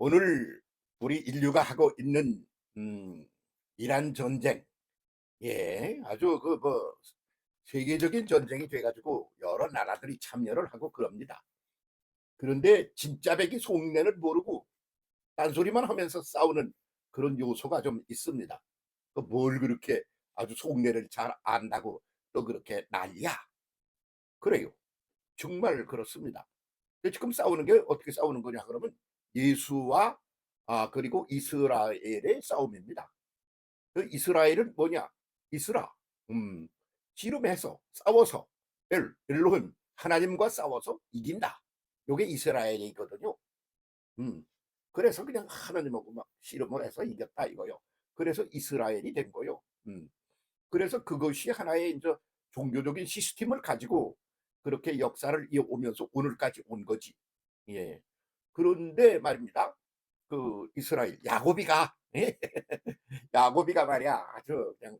오늘 우리 인류가 하고 있는 음 이란 전쟁, 아주 세계적인 전쟁이 돼 가지고 여러 나라들이 참여를 하고 그럽니다. 그런데 진짜 백이 속내는 모르고 딴소리만 하면서 싸우는 그런 요소가 좀 있습니다. 뭘 그렇게 아주 속내를 잘 안다고 또 그렇게 난리야. 그래요. 정말 그렇습니다. 근데 지금 싸우는 게 어떻게 싸우는 거냐 그러면 예수와 그리고 이스라엘의 싸움입니다. 그 이스라엘은 뭐냐? 이스라. 음. 씨름해서 싸워서 엘로힘 하나님과 싸워서 이긴다. 요게 이스라엘이거든요. 음. 그래서 그냥 하나님하고 막 씨름을 해서 이겼다 이거요. 그래서 이스라엘이 된 거요. 음. 그래서 그것이 하나의 인제 종교적인 시스템을 가지고 그렇게 역사를 이어오면서 오늘까지 온 거지. 예. 그런데 말입니다. 그 이스라엘 야곱이가 야곱이가 말이야 아주 그냥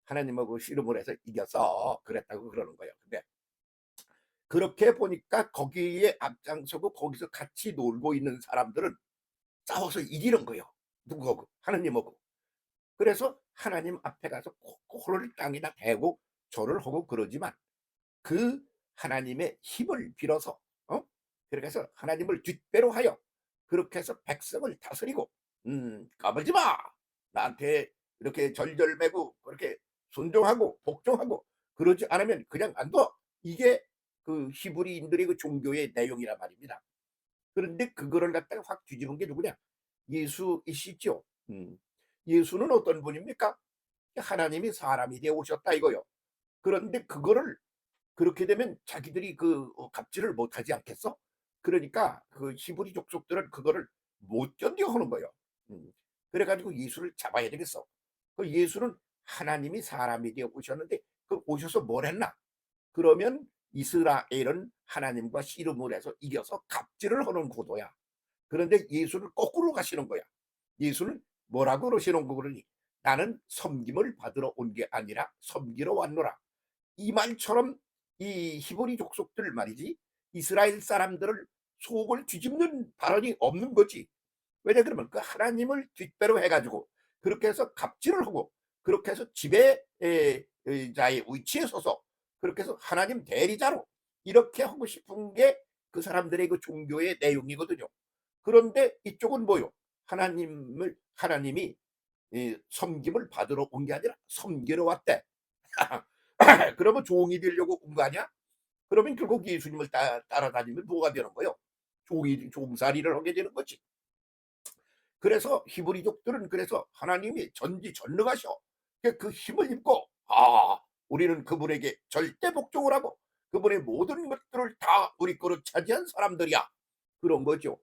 하나님하고 씨름을 해서 이겨서 그랬다고 그러는 거예요. 근데 그렇게 보니까 거기에 앞장서고 거기서 같이 놀고 있는 사람들은 싸워서 이기는 거예요. 누구하고? 하나님하고. 그래서 하나님 앞에 가서 코를 땅에다 대고 절을 하고 그러지만 그 하나님의 힘을 빌어서 그렇게 해서 하나님을 뒷배로 하여 그렇게 해서 백성을 다스리고 "까불지 마. 나한테 이렇게 절절매고 그렇게 순종하고 복종하고 그러지 않으면 그냥 안 둬." 이게 그 히브리인들의 그 종교의 내용이란 말입니다. 그런데 그거를 갖다가 확 뒤집은 게 누구냐? 예수이시죠. 예수는 어떤 분입니까? 하나님이 사람이 되어 오셨다 이거요. 그런데 그거를 그렇게 되면 자기들이 갑질을 못하지 않겠어? 그러니까 그 히브리 족속들은 그거를 못 견뎌 하는 거예요. 음. 그래 가지고 예수를 잡아야 되겠어. 그 예수는 하나님이 사람이 되어 오셨는데 그 오셔서 뭘 했나? 그러면 이스라엘은 하나님과 씨름을 해서 이겨서 갑질을 하는 구도야. 그런데 예수는 거꾸로 가시는 거야. 예수는 뭐라고 그러시는 거 그러니 "나는 섬김을 받으러 온 게 아니라 섬기러 왔노라." 이 말처럼 이 히브리 족속들 말이지 이스라엘 사람들을 속을 뒤집는 발언이 없는 거지. 왜냐 그러면 그 하나님을 뒷배로 해 가지고 그렇게 해서 갑질을 하고 그렇게 해서 지배자의 위치에 서서 그렇게 해서 하나님 대리자로 이렇게 하고 싶은 게 그 사람들의 그 종교의 내용이거든요. 그런데 이쪽은 뭐요? 하나님이 섬김을 받으러 온 게 아니라 섬기러 왔대. 그러면 종이 되려고 온 거 아니야? 그러면 결국 예수님을 따라다니면 뭐가 되는 거예요? 종살이를 하게 되는 거지. 그래서 히브리족들은 그래서 하나님이 전지전능하셔. 그 힘을 입고 우리는 그분에게 절대 복종을 하고 그분의 모든 것들을 다 우리 거로 차지한 사람들이야. 그런 거죠.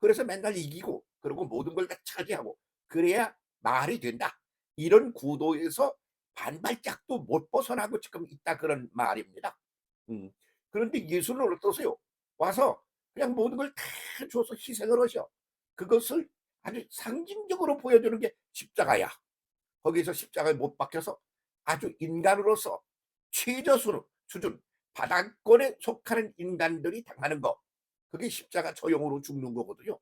그래서 맨날 이기고 그리고 모든 걸 다 차지하고 그래야 말이 된다. 이런 구도에서 반발짝도 못 벗어나고 지금 있다 그런 말입니다. 음. 그런데 예수는 어떠세요? 와서 그냥 모든 걸 다 줘서 희생을 하셔. 그것을 아주 상징적으로 보여주는 게 십자가야. 거기서 십자가에 못 박혀서 아주 인간으로서 최저 수준 바닥권에 속하는 인간들이 당하는 거 그게 십자가 처형으로 죽는 거거든요.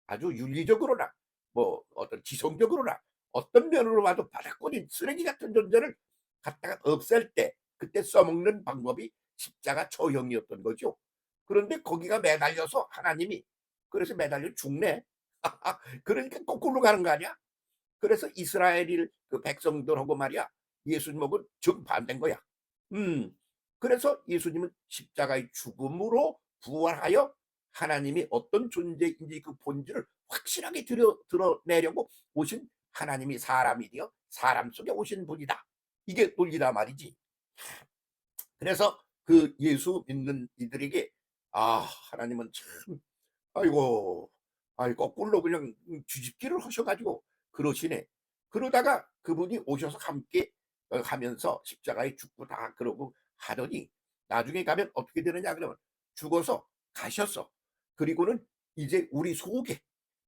아주 윤리적으로나 뭐 어떤 지성적으로나 어떤 면으로 봐도 바닥권인 쓰레기 같은 존재를 갖다가 없앨 때 그때 써먹는 방법이 십자가 처형이었던 거죠. 그런데 거기가 매달려서 하나님이 그래서 매달려 죽네. 그러니까 거꾸로 가는 거 아니야? 그래서 이스라엘일 그 백성들하고 말이야 예수님하고 정반대인 거야. 음. 그래서 예수님은 십자가의 죽음으로 부활하여 하나님이 어떤 존재인지 그 본질을 확실하게 드러내려고 오신 하나님이 사람이 되어 사람 속에 오신 분이다. 이게 논리다 말이지. 그래서 그 예수 믿는 이들에게 하나님은 참 아이고 거꾸로 그냥 뒤집기를 하셔 가지고 그러시네. 그러다가 그분이 오셔서 함께 가면서 십자가에 죽고 다 그러고 하더니 나중에 가면 어떻게 되느냐 그러면 죽어서 가셨어. 그리고는 이제 우리 속에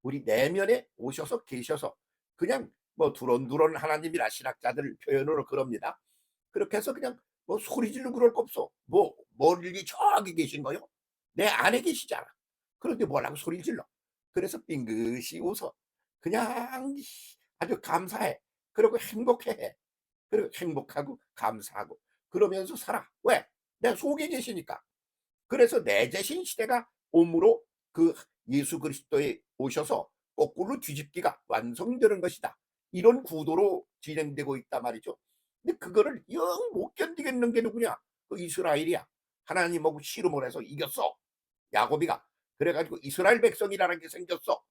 우리 내면에 오셔서 계셔서 그냥 뭐 두런두런 하나님이라 신학자들 표현으로 그럽니다. 그렇게 해서 그냥 뭐 소리 지르고 그럴 거 없어. 뭐 멀리 저기 계신 거요? 내 안에 계시잖아. 그런데 뭐라고 소리를 질러. 그래서 빙긋이 웃어. 그냥 아주 감사해. 그리고 행복해. 그리고 행복하고 감사하고 그러면서 살아. 왜? 내 속에 계시니까. 그래서 내 자신 시대가 오므로 그 예수 그리스도에 오셔서 거꾸로 뒤집기가 완성되는 것이다. 이런 구도로 진행되고 있단 말이죠. 근데 그거를 영 못 견디겠는 게 누구냐? 그 이스라엘이야. 하나님하고 씨름을 해서 이겼어. 야곱이가. 그래 가지고 이스라엘 백성이라는 게 생겼어.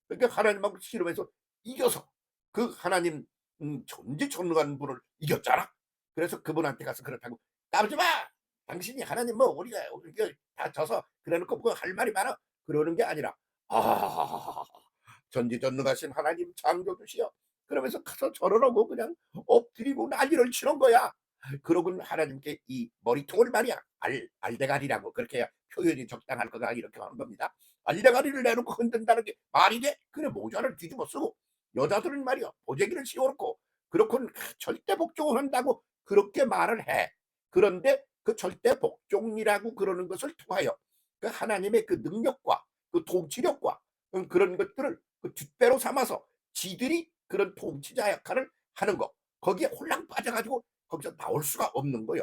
그러니까 하나님하고 씨름해서 이겨서 그 하나님 전지전능한 분을 이겼잖아. 그래서 그분한테 가서 그렇다고 "까불지 마. 당신이 하나님 뭐 우리가 다 져서 그래 놓고 뭐 할 말이 많아." 그러는 게 아니라 "아 전지전능하신 하나님 창조주시여." 그러면서 가서 절하라고 그냥 엎드리고 난리를 치는 거야. 그러고는 하나님께 이 머리통을 말이야 알대가리라고 그렇게 해야 표현이 적당할 거다 이렇게 하는 겁니다. 알대가리를 내놓고 흔든다는 게 말이 돼? 그래 모자를 뒤집어 쓰고 여자들은 말이야 보재기를 씌워놓고 그렇고는 절대 복종을 한다고 그렇게 말을 해. 그런데 그 절대 복종이라고 그러는 것을 통하여 그 하나님의 그 능력과 그 통치력과 그런 것들을 그 뒷배로 삼아서 지들이 그런 통치자 역할을 하는 거 거기에 홀랑 빠져가지고 거기서 나올 수가 없는 거예요.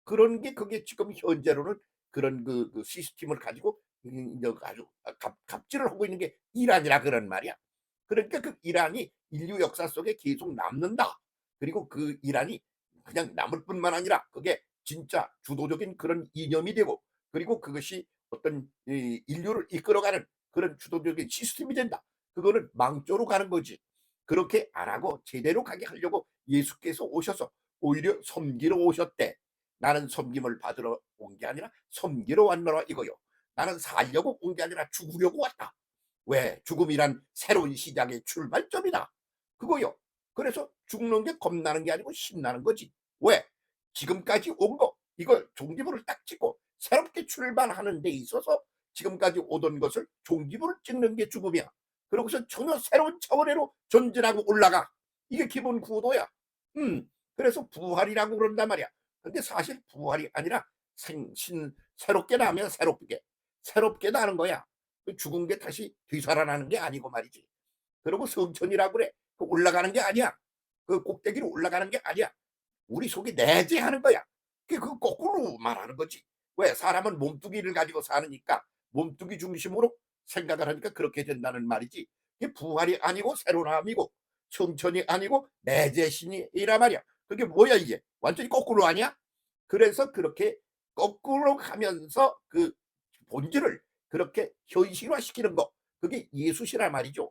그런 게 그게 지금 현재로는 그런 그 시스템을 가지고 이제 아주 갑질을 하고 있는 게 이란이라 그런 말이야. 그러니까 그 이란이 인류 역사 속에 계속 남는다. 그리고 그 이란이 그냥 남을 뿐만 아니라 그게 진짜 주도적인 그런 이념이 되고 그리고 그것이 어떤 이 인류를 이끌어가는 그런 주도적인 시스템이 된다. 그거는 망조로 가는 거지. 그렇게 안 하고 제대로 가게 하려고 예수께서 오셔서 오히려 섬기러 오셨대. 나는 섬김을 받으러 온 게 아니라 섬기러 왔노라 이거요. 나는 살려고 온 게 아니라 죽으려고 왔다. 왜? 죽음이란 새로운 시작의 출발점이다. 그거요. 그래서 죽는 게 겁나는 게 아니고 신나는 거지. 왜? 지금까지 온 거, 이걸 종지부를 딱 찍고 새롭게 출발하는 데 있어서 지금까지 오던 것을 종지부를 찍는 게 죽음이야. 그러고서 전혀 새로운 차원으로 전진하고 올라가. 이게 기본 구도야. 그래서 부활이라고 그런단 말이야. 근데 사실 부활이 아니라 새롭게 나면 새롭게 나는 거야. 그 죽은 게 다시 되살아나는 게 아니고 말이지. 그리고 성천이라고 그래. 그 올라가는 게 아니야. 그 꼭대기로 올라가는 게 아니야. 우리 속에 내재하는 거야. 그게 그 거꾸로 말하는 거지. 왜? 사람은 몸뚱이를 가지고 사느니까 몸뚱이 중심으로 생각을 하니까 그렇게 된다는 말이지. 이게 부활이 아니고 새로남이고 성천이 아니고 내재신이란 말이야. 그게 뭐야 이게? 완전히 거꾸로 아니야? 그래서 그렇게 거꾸로 가면서 그 본질을 그렇게 현실화시키는 거. 그게 예수시란 말이죠.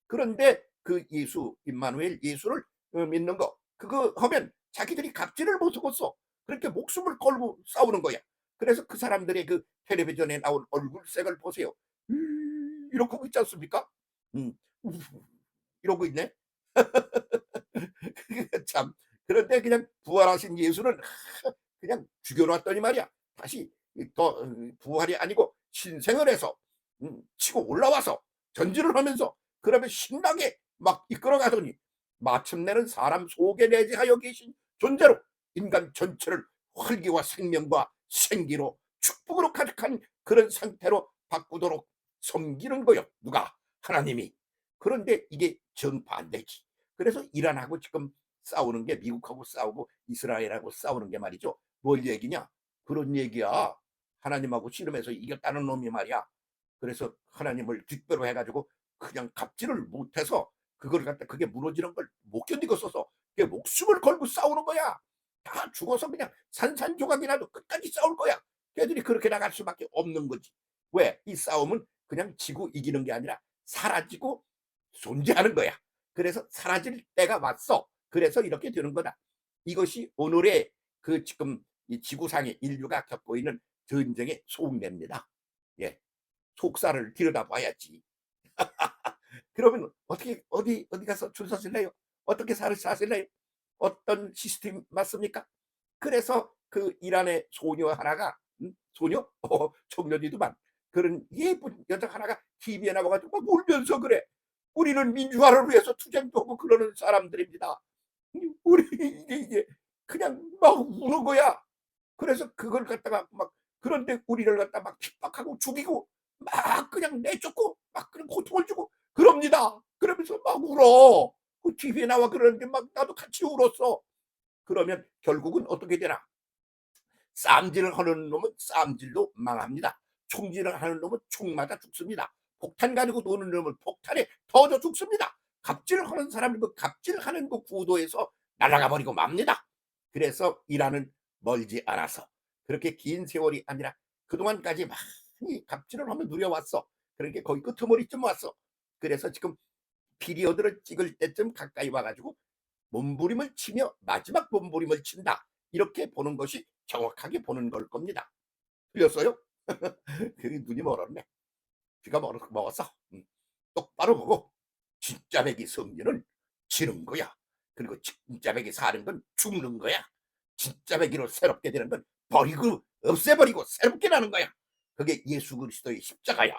그런데 그 예수 임마누엘 예수를 믿는 거 그거 하면 자기들이 갑질을 못 하겠어. 그렇게 목숨을 걸고 싸우는 거야. 그래서 그 사람들의 그 텔레비전에 나온 얼굴색을 보세요. 이러고 있지 않습니까? 음. 이러고 있네. 참. 그런데 그냥 부활하신 예수는 그냥 죽여놨더니 말이야. 다시 더 부활이 아니고 신생을 해서 치고 올라와서 전진을 하면서 그러면 신나게 막 이끌어가더니 마침내는 사람 속에 내재하여 계신 존재로 인간 전체를 활기와 생명과 생기로 축복으로 가득한 그런 상태로 바꾸도록 섬기는 거요. 누가? 하나님이. 그런데 이게 정반대지. 그래서 이란하고 지금 싸우는 게 미국하고 싸우고 이스라엘하고 싸우는 게 말이죠. 뭘 얘기냐? 그런 얘기야. 하나님하고 씨름해서 이겼다는 놈이 말이야. 그래서 하나님을 뒷배로 해가지고 그냥 갑질을 못해서 그걸 갖다 그게 무너지는 걸 못 견디겠어서 그게 목숨을 걸고 싸우는 거야. 다 죽어서 그냥 산산조각이라도 끝까지 싸울 거야. 걔들이 그렇게 나갈 수밖에 없는 거지. 왜? 이 싸움은 그냥 지고 이기는 게 아니라 사라지고 존재하는 거야. 그래서 사라질 때가 왔어. 그래서 이렇게 되는 거다. 이것이 오늘의 그 지금 이 지구상의 인류가 겪고 있는 전쟁의 속내입니다. 예. 속살을 들여다봐야지. 그러면 어떻게 어디 가서 줄 서실래요? 어떻게 사실래요? 어떤 시스템 맞습니까? 그래서 그 이란의 소녀 하나가 소녀? 청년이더만. 그런 예쁜 여자 하나가 TV에 나와 가지고 막 울면서 그래. "우리는 민주화를 위해서 투쟁도 하고 그러는 사람들입니다." 우리 이게 그냥 막 우는 거야. 그래서 그걸 갖다가 막 그런데 우리를 갖다 막 핍박하고 죽이고 막 그냥 내쫓고 막 그냥 고통을 주고 그럽니다. 그러면서 막 울어. 그 TV에 나와 그러는데 막 나도 같이 울었어. 그러면 결국은 어떻게 되나? 쌈질을 하는 놈은 쌈질로 망합니다. 총질을 하는 놈은 총 맞아 죽습니다. 폭탄 가지고 노는 놈은 폭탄에 터져 죽습니다. 갑질하는 사람은 그 갑질하는 그 구도에서 날아가 버리고 맙니다. 그래서 이란은 멀지 않아서 그렇게 긴 세월이 아니라 그동안까지 많이 갑질을 하며 누려왔어. 그러니까 거의 끄트머리쯤 왔어. 그래서 지금 피리어드를 찍을 때쯤 가까이 와 가지고 몸부림을 치며 마지막 몸부림을 친다. 이렇게 보는 것이 정확하게 보는 걸 겁니다. 틀렸어요? 그 눈이 멀었네. 귀가 먹었어. 똑바로 보고 진짜배기 승리는 지는 거야. 그리고 진짜배기 사는 건 죽는 거야. 진짜배기로 새롭게 되는 건 버리고 없애버리고 새롭게 나는 거야. 그게 예수 그리스도의 십자가야.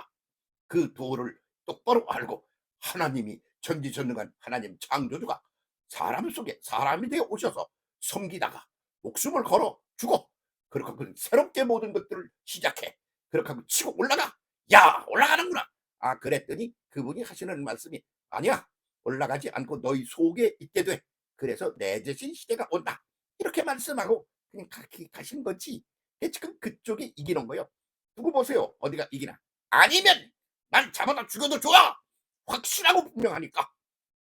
그 도를 똑바로 알고 하나님이 전지전능한 하나님 창조주가 사람 속에 사람이 되어 오셔서 섬기다가 목숨을 걸어 주고 그렇게 하고 새롭게 모든 것들을 시작해. 그렇게 하고 치고 올라가. 야 올라가는구나. 아 그랬더니 그분이 하시는 말씀이 아니야. 올라가지 않고 너희 속에 있게 돼. 그래서 내 대신 시대가 온다. 이렇게 말씀하고 그냥 가신 거지. 지금 그쪽이 이기는 거요. 두고 보세요. 어디가 이기나. 아니면 난 잡아다 죽여도 좋아. 확실하고 분명하니까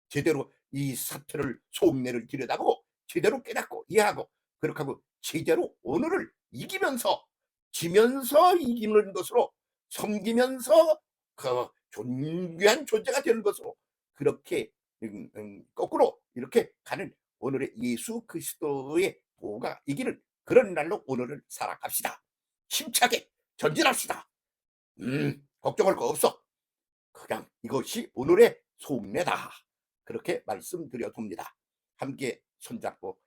제대로 이 사태를 속내를 들여다보고 제대로 깨닫고 이해하고 그렇게 하고 제대로 오늘을 이기면서 지면서 이기는 것으로 섬기면서 그 존귀한 존재가 되는 것으로 그렇게 거꾸로 이렇게 가는 오늘의 예수 그리스도의 도가 이기는 그런 날로 오늘을 살아갑시다. 힘차게 전진합시다. 걱정할 거 없어. 그냥 이것이 오늘의 속내다. 그렇게 말씀드려 봅니다. 함께 손잡고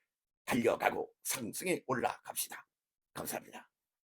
달려가고 상승에 올라갑시다. 감사합니다.